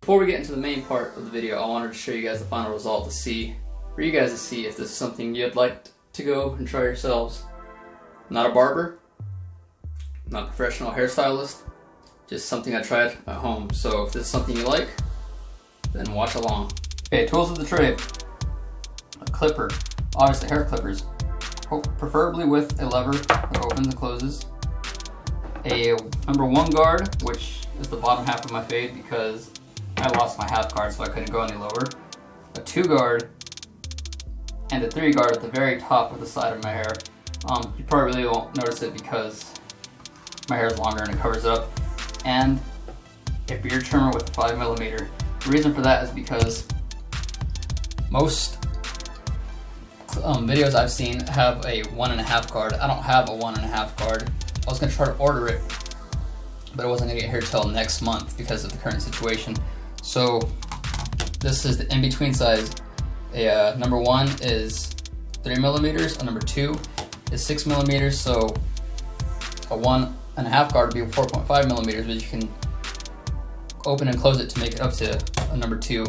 Before we get into the main part of the video, I wanted to show you guys the final result for you guys to see if this is something you'd like to go and try yourselves. I'm not a barber, I'm not a professional hairstylist, just something I tried at home. So if this is something you like, then watch along. Okay, tools of the trade. A clipper, obviously hair clippers, preferably with a lever that opens and closes. A number 1 guard, which is the bottom half of my fade because I lost my half guard, so I couldn't go any lower. A 2 guard and a 3 guard at the very top of the side of my hair. You probably really won't notice it because my hair is longer and it covers it up. And a beard trimmer with a 5mm. The reason for that is because most videos I've seen have a 1.5 guard. I don't have a 1.5 guard. I was going to try to order it, but it wasn't going to get here till next month because of the current situation. So this is the in-between size. A number 1 is 3mm, a number 2 is 6mm, so a 1.5 guard would be 4.5mm, but you can open and close it to make it up to a number 2.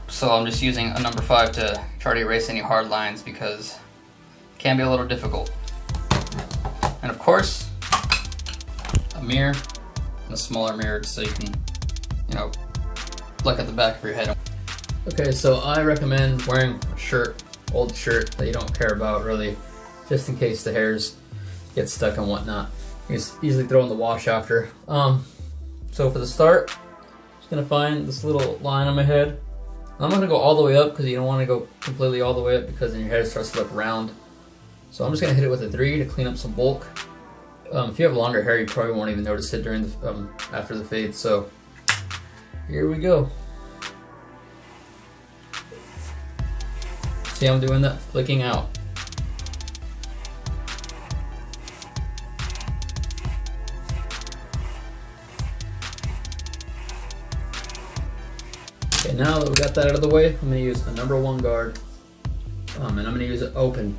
So I'm just using a number 5 to try to erase any hard lines because it can be a little difficult. And of course, a mirror and a smaller mirror so you can, look at the back of your head. Okay, so I recommend wearing a shirt, old shirt that you don't care about really, just in case the hairs get stuck and whatnot. You can easily throw in the wash after. So for the start, I'm just gonna find this little line on my head. I'm not gonna go all the way up because you don't want to go completely all the way up because then your hair starts to look round. So I'm just gonna hit it with a 3 to clean up some bulk. If you have longer hair, you probably won't even notice it during the after the fade. So here we go. See how I'm doing that? Flicking out. Okay, now that we got that out of the way, I'm going to use a number 1 guard, and I'm going to use it open.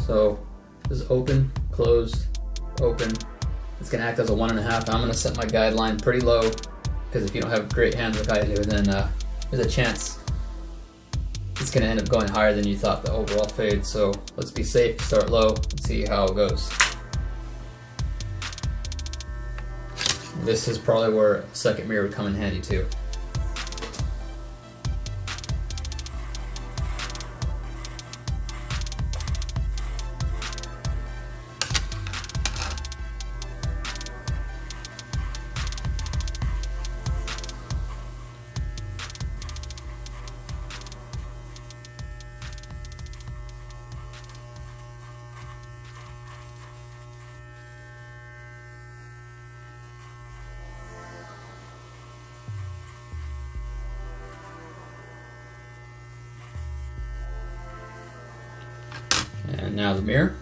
So this is open, closed, open. It's going to act as a 1.5. I'm going to set my guideline pretty low because if you don't have great hands like I do, then there's a chance it's going to end up going higher than you thought the overall fade. So let's be safe, start low, and see how it goes. This is probably where a second mirror would come in handy too. And now the mirror.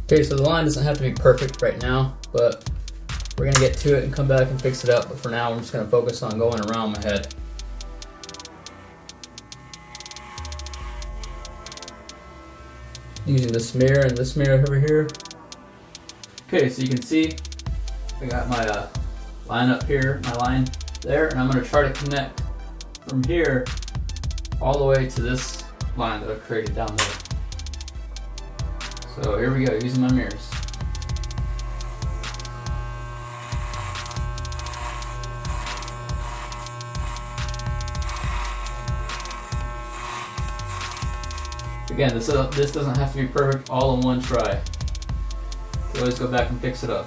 Okay, so the line doesn't have to be perfect right now, but we're gonna get to it and come back and fix it up. But for now, I'm just gonna focus on going around my head. Using this mirror and this mirror over here. Okay, so you can see I got my line up here, my line there, and I'm going to try to connect from here all the way to this line that I've created down there. So here we go, using my mirrors. Again, this doesn't have to be perfect all in one try. You always go back and fix it up.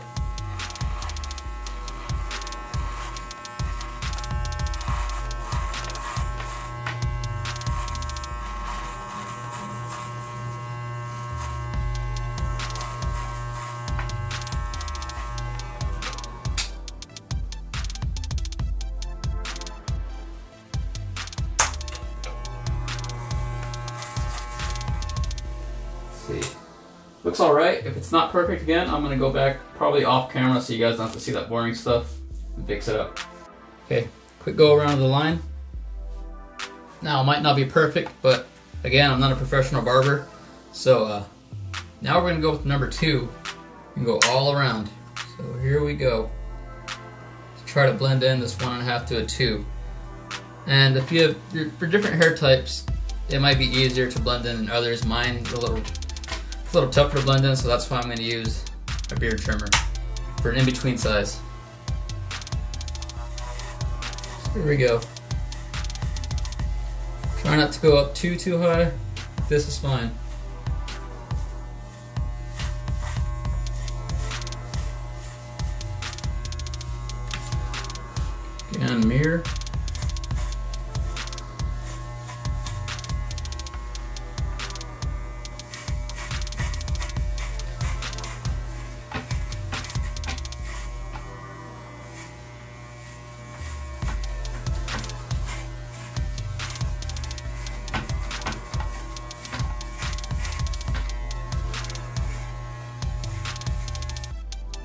See. Looks alright. If it's not perfect again, I'm going to go back probably off camera so you guys don't have to see that boring stuff and fix it up. Okay, quick go around the line. Now it might not be perfect, but again, I'm not a professional barber. So now we're gonna go with number 2 and go all around. So here we go. Let's try to blend in this 1.5 to a 2. And if you have, for different hair types, it might be easier to blend in than others. Mine's a little tougher to blend in, so that's why I'm gonna use a beard trimmer for an in-between size. So here we go. Try not to go up too high. This is fine. Again, mirror.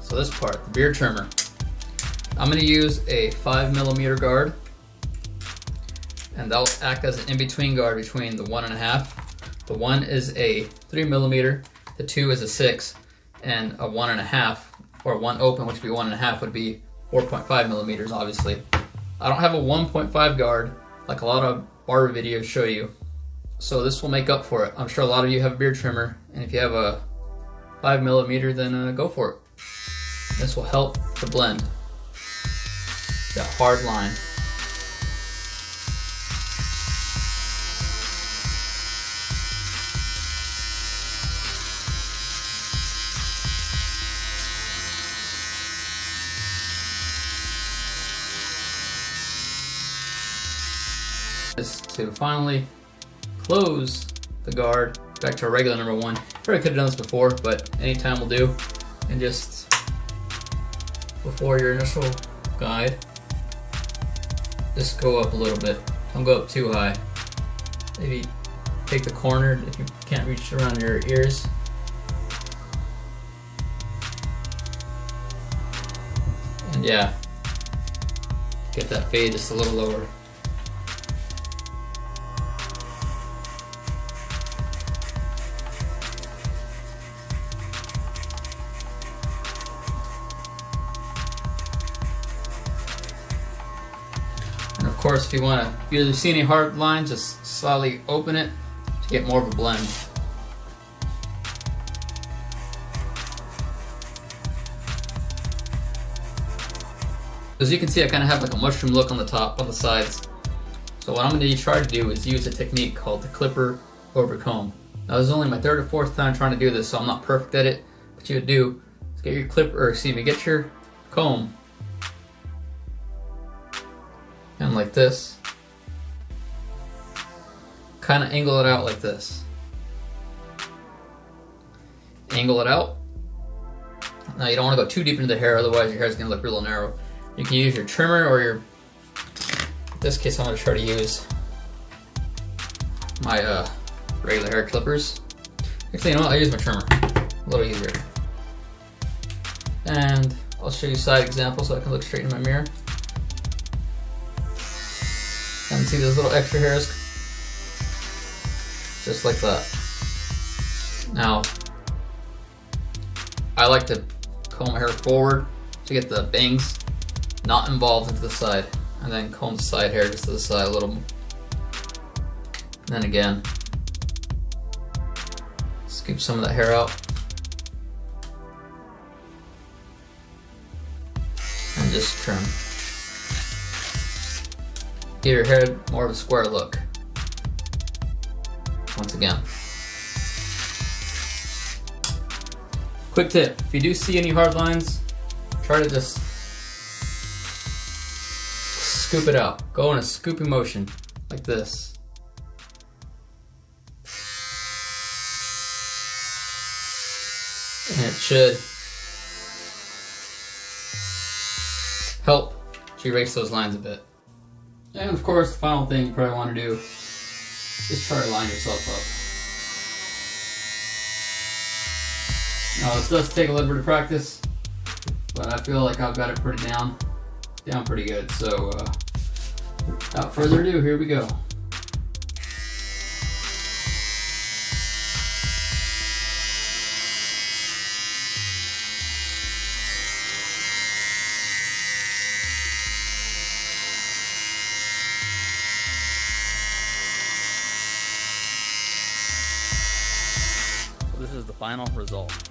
So this part, the beard trimmer. I'm going to use a 5mm guard, and that'll act as an in-between guard between the 1.5. The 1 is a 3mm, the 2 is a 6, and a 1.5, or 1 open, which would be 1.5, would be 4.5mm, obviously. I don't have a 1.5 guard like a lot of barber videos show you, so this will make up for it. I'm sure a lot of you have a beard trimmer, and if you have a 5mm, then go for it. This will help to blend that hard line. Is to finally close the guard back to a regular number 1. Probably could have done this before, but anytime will do. And just before your initial guide, just go up a little bit. Don't go up too high. Maybe take the corner if you can't reach around your ears. And yeah, get that fade just a little lower. Of course, if you see any hard lines, just slightly open it to get more of a blend. As you can see, I kind of have like a mushroom look on the top, on the sides. So what I'm going to try to do is use a technique called the clipper over comb. Now this is only my 3rd or 4th time trying to do this, so I'm not perfect at it. What you would do is get your comb, and like this, kind of angle it out like this. Angle it out. Now you don't want to go too deep into the hair, otherwise your hair is going to look real narrow. You can use your trimmer or in this case I'm going to try to use my regular hair clippers. Actually, you know what? I'll use my trimmer. A little easier. And I'll show you side examples so I can look straight in my mirror. And see those little extra hairs? Just like that. Now, I like to comb my hair forward to get the bangs not involved into the side. And then comb the side hair just to the side a little. And then again, scoop some of that hair out. And just trim. Give your hair more of a square look. Once again. Quick tip, if you do see any hard lines, try to just scoop it out. Go in a scooping motion, like this. And it should help to erase those lines a bit. And of course, the final thing you probably want to do is try to line yourself up. Now this does take a little bit of practice, but I feel like I've got it pretty down pretty good. So without further ado, here we go. this is the final result.